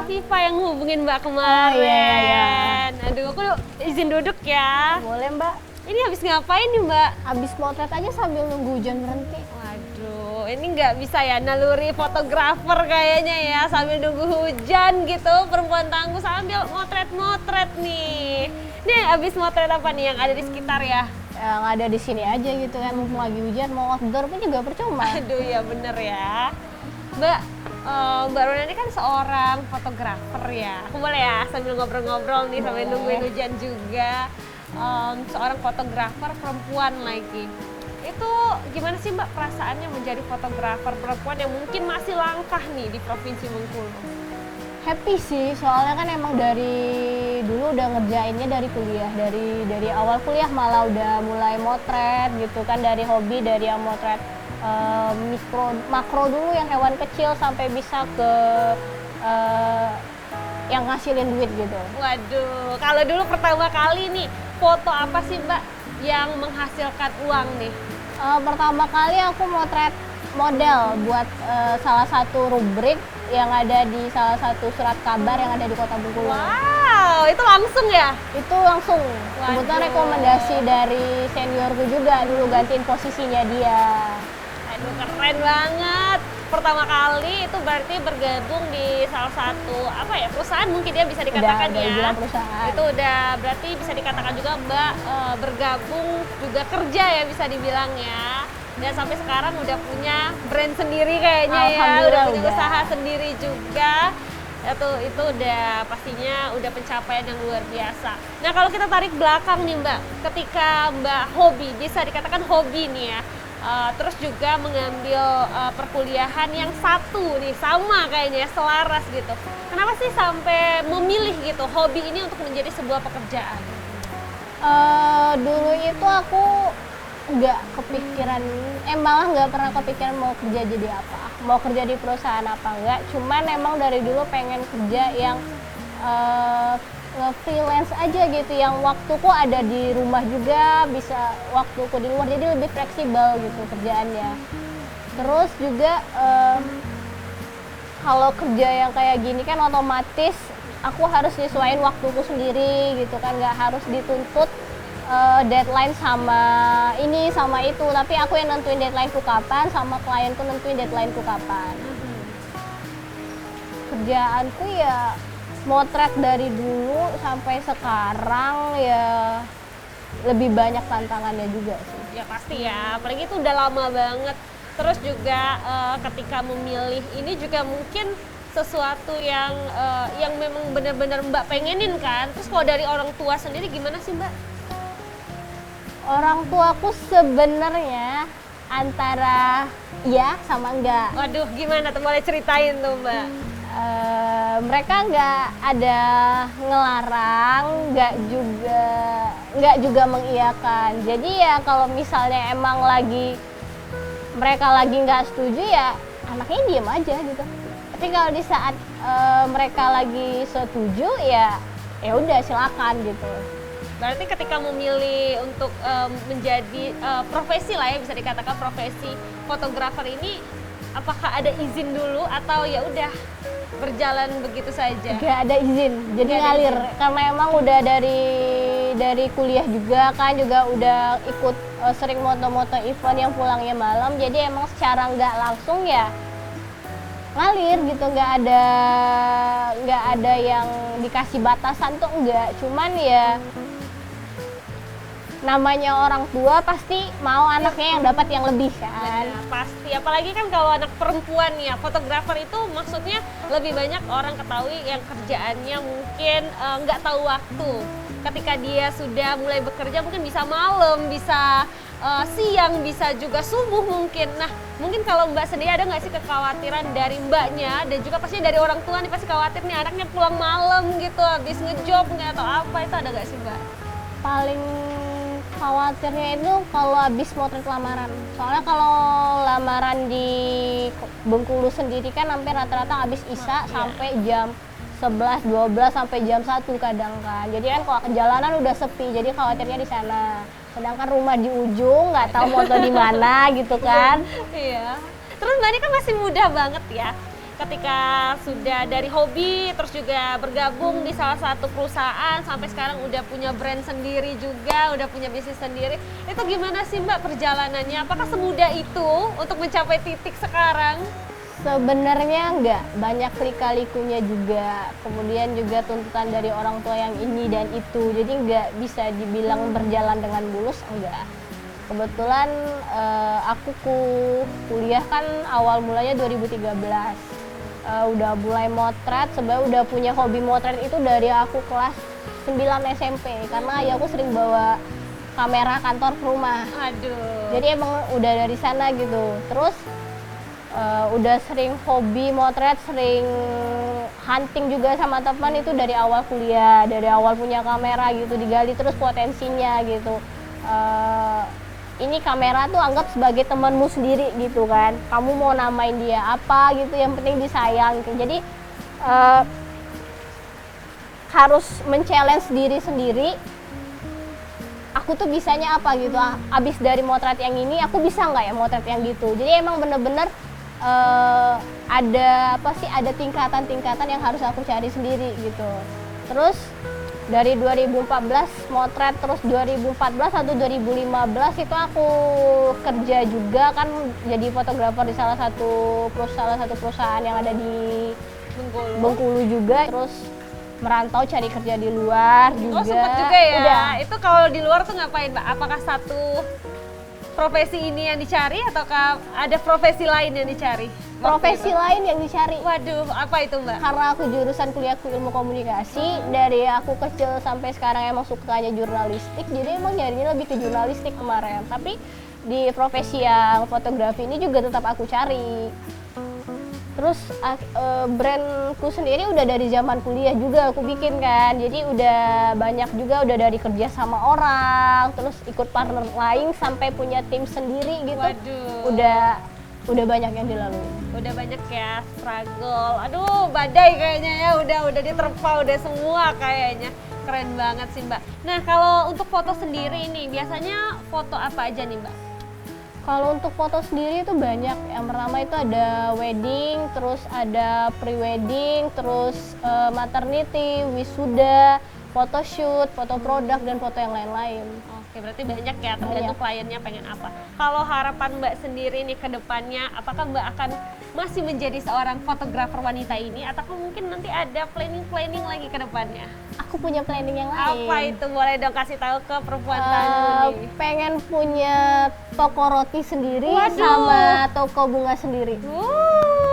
Viva yang hubungin Mbak kemarin. Oh, iya. Aduh, aku izin duduk ya. Boleh Mbak. Ini habis ngapain nih Mbak? Habis motret aja sambil nunggu hujan berhenti. Waduh, ini nggak bisa ya naluri fotografer kayaknya ya sambil nunggu hujan gitu. Perempuan tangguh sambil motret-motret nih. Ini habis motret apa nih yang ada di sekitar ya? Yang ada di sini aja gitu kan, mumpung lagi hujan, mau outdoor pun juga percuma. Aduh ya bener ya. Mbak, Mbak Rona ini kan seorang fotografer ya. Aku boleh ya sambil ngobrol-ngobrol nih sambil nungguin hujan juga. Seorang fotografer perempuan lagi. Itu gimana sih Mbak perasaannya menjadi fotografer perempuan yang mungkin masih langkah nih di Provinsi Bengkulu? Happy sih, soalnya kan emang dari dulu udah ngerjainnya dari kuliah, dari awal kuliah malah udah mulai motret gitu kan, dari hobi, dari yang motret mikro, makro dulu yang hewan kecil sampai bisa ke yang ngasilin duit gitu. Waduh, kalau dulu pertama kali nih, foto apa sih Mbak yang menghasilkan uang nih? Pertama kali aku motret model buat salah satu rubrik yang ada di salah satu surat kabar yang ada di Kota Bengkulu. Wow, itu langsung ya? Itu langsung. Kebetulan rekomendasi dari seniorku juga dulu gantiin posisinya dia. Aduh, keren banget. Pertama kali itu berarti bergabung di salah satu apa ya perusahaan mungkin dia bisa dikatakan udah ya. bilang perusahaan. Itu udah berarti bisa dikatakan juga Mbak bergabung juga kerja ya bisa dibilang ya. Dan sampai sekarang udah punya brand sendiri kayaknya ya, udah punya usaha sendiri juga. Itu udah pastinya udah pencapaian yang luar biasa. Nah kalau kita tarik belakang nih Mbak, ketika Mbak hobi, bisa dikatakan hobi nih ya, terus juga mengambil perkuliahan yang satu nih, sama kayaknya selaras gitu. Kenapa sih sampai memilih gitu hobi ini untuk menjadi sebuah pekerjaan? Dulu itu aku nggak kepikiran, malah nggak pernah kepikiran mau kerja jadi apa, mau kerja di perusahaan apa enggak. Cuman emang dari dulu pengen kerja yang nge-freelance aja gitu, yang waktuku ada di rumah juga, bisa waktuku di luar, jadi lebih fleksibel gitu kerjaannya. Terus juga kalau kerja yang kayak gini kan otomatis aku harus nyesuaiin waktuku sendiri gitu kan, nggak harus dituntut deadline sama ini sama itu, tapi aku yang nentuin deadlineku kapan, sama klienku nentuin deadlineku kapan. Kerjaanku ya motret dari dulu sampai sekarang ya lebih banyak tantangannya juga sih. Ya pasti ya, apalagi itu udah lama banget. Terus juga ketika memilih ini juga mungkin sesuatu yang memang benar-benar Mbak pengenin kan. Terus kalau dari orang tua sendiri gimana sih Mbak? Orang tuaku sebenarnya antara iya sama enggak. Waduh, gimana tuh, boleh ceritain tuh Mbak? Mereka nggak ada ngelarang, nggak juga mengiyakan. Jadi ya kalau misalnya emang mereka lagi nggak setuju ya anaknya diem aja gitu. Tapi kalau di saat mereka lagi setuju ya udah silakan gitu. Berarti ketika memilih untuk menjadi profesi lah ya, bisa dikatakan profesi fotografer ini, apakah ada izin dulu atau ya udah berjalan begitu saja? Gak ada izin, jadi ngalir. Karena emang udah dari kuliah juga kan, juga udah ikut sering moto-moto event yang pulangnya malam, jadi emang secara nggak langsung ya ngalir gitu, nggak ada yang dikasih batasan tuh enggak. Cuman ya namanya orang tua pasti mau anaknya yang dapat yang lebih kan. Benar, pasti, apalagi kan kalau anak perempuan ya, fotografer itu maksudnya lebih banyak orang ketahui yang kerjaannya mungkin nggak tahu waktu. Ketika dia sudah mulai bekerja mungkin bisa malam, bisa siang, bisa juga subuh mungkin. Nah mungkin kalau Mbak sendiri ada nggak sih kekhawatiran dari Mbaknya dan juga pastinya dari orang tua nih, pasti khawatir nih anaknya pulang malam gitu habis ngejob nggak atau apa, itu ada nggak sih Mbak? Paling khawatirnya itu kalau habis motret lamaran. Soalnya kalau lamaran di Bengkulu sendiri kan hampir rata-rata habis isya sampai jam 11, 12 sampai jam 1 kadang kan. Jadi kan kalau jalanan udah sepi, jadi khawatirnya di sana. Sedangkan rumah di ujung, nggak tahu moto di mana gitu kan. Iya. Terus Mbak ini kan masih muda banget ya. ketika sudah dari hobi terus juga bergabung di salah satu perusahaan sampai sekarang udah punya brand sendiri juga, udah punya bisnis sendiri. Itu gimana sih Mbak perjalanannya? Apakah semudah itu untuk mencapai titik sekarang? Sebenarnya enggak, banyak lika-likunya juga. Kemudian juga tuntutan dari orang tua yang ini dan itu. Jadi enggak bisa dibilang berjalan dengan mulus, enggak. Kebetulan aku kuliah kan awal mulanya 2013. Udah mulai motret, sebenarnya udah punya hobi motret itu dari aku kelas 9 SMP. Karena ayahku sering bawa kamera kantor ke rumah. Aduh. Jadi emang udah dari sana gitu. Terus udah sering hobi motret, sering hunting juga sama teman itu dari awal kuliah, dari awal punya kamera gitu, digali terus potensinya gitu. Ini kamera tuh anggap sebagai temanmu sendiri gitu kan, kamu mau namain dia apa gitu, yang penting disayang gitu. Jadi harus men-challenge diri sendiri, aku tuh bisanya apa gitu. Abis dari motret yang ini aku bisa nggak ya motret yang gitu. Jadi emang bener-bener ada apa sih, ada tingkatan-tingkatan yang harus aku cari sendiri gitu. Terus dari 2014 motret, terus 2014 atau 2015 itu aku kerja juga kan, jadi fotografer di salah satu perusahaan yang ada di Bengkulu juga. Terus merantau cari kerja di luar juga. Oh sempet juga ya? Udah. Itu kalau di luar tuh ngapain Mbak? Apakah satu profesi ini yang dicari ataukah ada profesi lain yang dicari? Profesi lain yang dicari. Waduh, apa itu Mbak? Karena aku jurusan kuliahku ilmu komunikasi, dari aku kecil sampai sekarang emang sukanya jurnalistik, jadi emang nyarinya lebih ke jurnalistik kemarin. Tapi di profesi yang fotografi ini juga tetap aku cari. Terus brandku sendiri udah dari zaman kuliah juga aku bikin kan, jadi udah banyak juga, udah dari kerja sama orang, terus ikut partner lain sampai punya tim sendiri gitu. Waduh. Udah banyak yang dilalui. Udah banyak ya struggle. Aduh, badai kayaknya ya, udah diterpa udah semua kayaknya. Keren banget sih Mbak. Nah, kalau untuk foto sendiri nih, biasanya foto apa aja nih Mbak? Kalau untuk foto sendiri itu banyak. Yang pertama itu ada wedding, terus ada pre-wedding, terus maternity, wisuda, photoshoot, foto produk, dan foto yang lain-lain. Oke, berarti banyak ya, tergantung kliennya pengen apa. Kalau harapan Mbak sendiri nih ke depannya, apakah Mbak akan masih menjadi seorang fotografer wanita ini, atau mungkin nanti ada planning lagi ke depannya? Aku punya planning yang lain. Apa itu? Boleh dong kasih tahu ke perempuan tangguh nih. Pengen punya toko roti sendiri. Waduh. Sama toko bunga sendiri.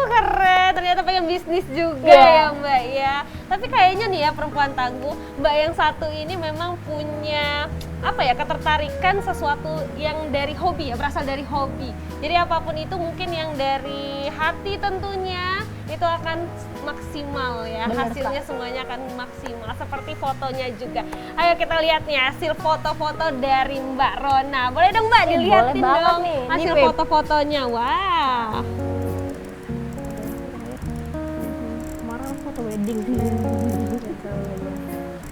Keren, ternyata pengen bisnis juga ya Mbak ya. Tapi kayaknya nih ya perempuan tangguh, Mbak yang satu ini memang punya apa ya, ketertarikan sesuatu yang dari hobi ya, berasal dari hobi. Jadi apapun itu mungkin yang dari hati tentunya itu akan maksimal ya. Bener, hasilnya Kak. Semuanya akan maksimal, seperti fotonya juga. Ayo kita lihat nih hasil foto-foto dari Mbak Rona. Boleh dong Mbak dilihatin boleh banget dong nih. hasil Nih, Pip. foto-fotonya. Wah. Kemarin foto wedding.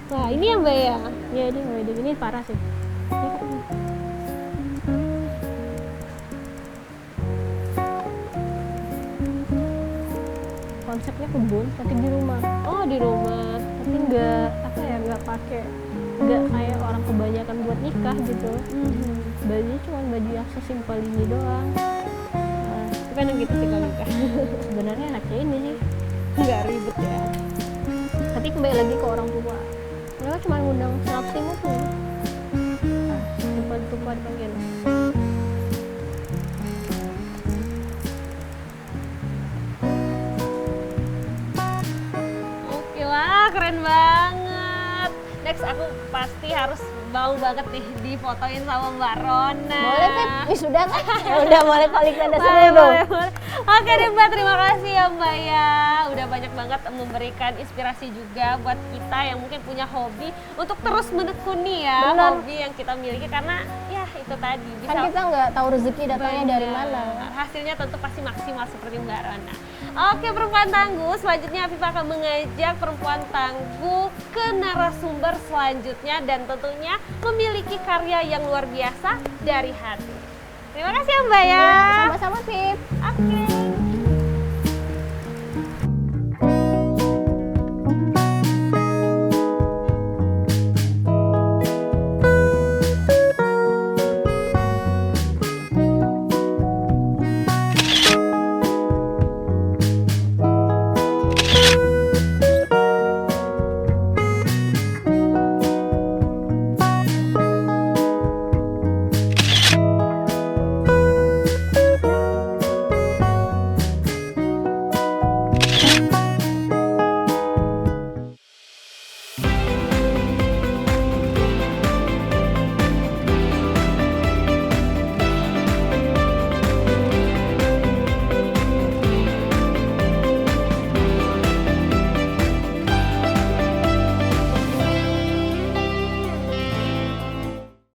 Wah, ini ya Mbak ya? Iya, ini wedding. Ini parah sih. Konsepnya kebun tapi di rumah. Oh, di rumah. Tapi nggak apa ya, nggak pakai, nggak kayak orang kebanyakan buat nikah gitu. Bajunya cuma baju yang sesimpel ini doang. Itu kan yang gitu sih kalau nikah. Sebenarnya enaknya ini sih, Nggak ribet ya. tapi kembali lagi ke orang tua. Mereka cuma ngundang 100.000 tuh. Simpel tumpah dipanggil. Oke lah, keren banget. Next aku pasti harus mau banget nih difotoin sama Mbak Rona. Boleh, Pip? Wisuda kan? Ya udah, boleh balik tanda Boleh, seru dong. boleh. Oke deh Mbak, terima kasih ya Mbak ya. Udah banyak banget memberikan inspirasi juga buat kita yang mungkin punya hobi untuk terus menekuni ya. Benar. Hobi yang kita miliki, karena ya itu tadi bisa Kan kita nggak tahu rezeki datangnya dari Benar. mana. Hasilnya tentu pasti maksimal seperti Mbak Rona. Oke perempuan tangguh, selanjutnya Afifah akan mengajak perempuan tangguh ke narasumber selanjutnya dan tentunya memiliki karya yang luar biasa dari hati. Terima kasih ya Mbak ya. Sama-sama, Pip. Oke.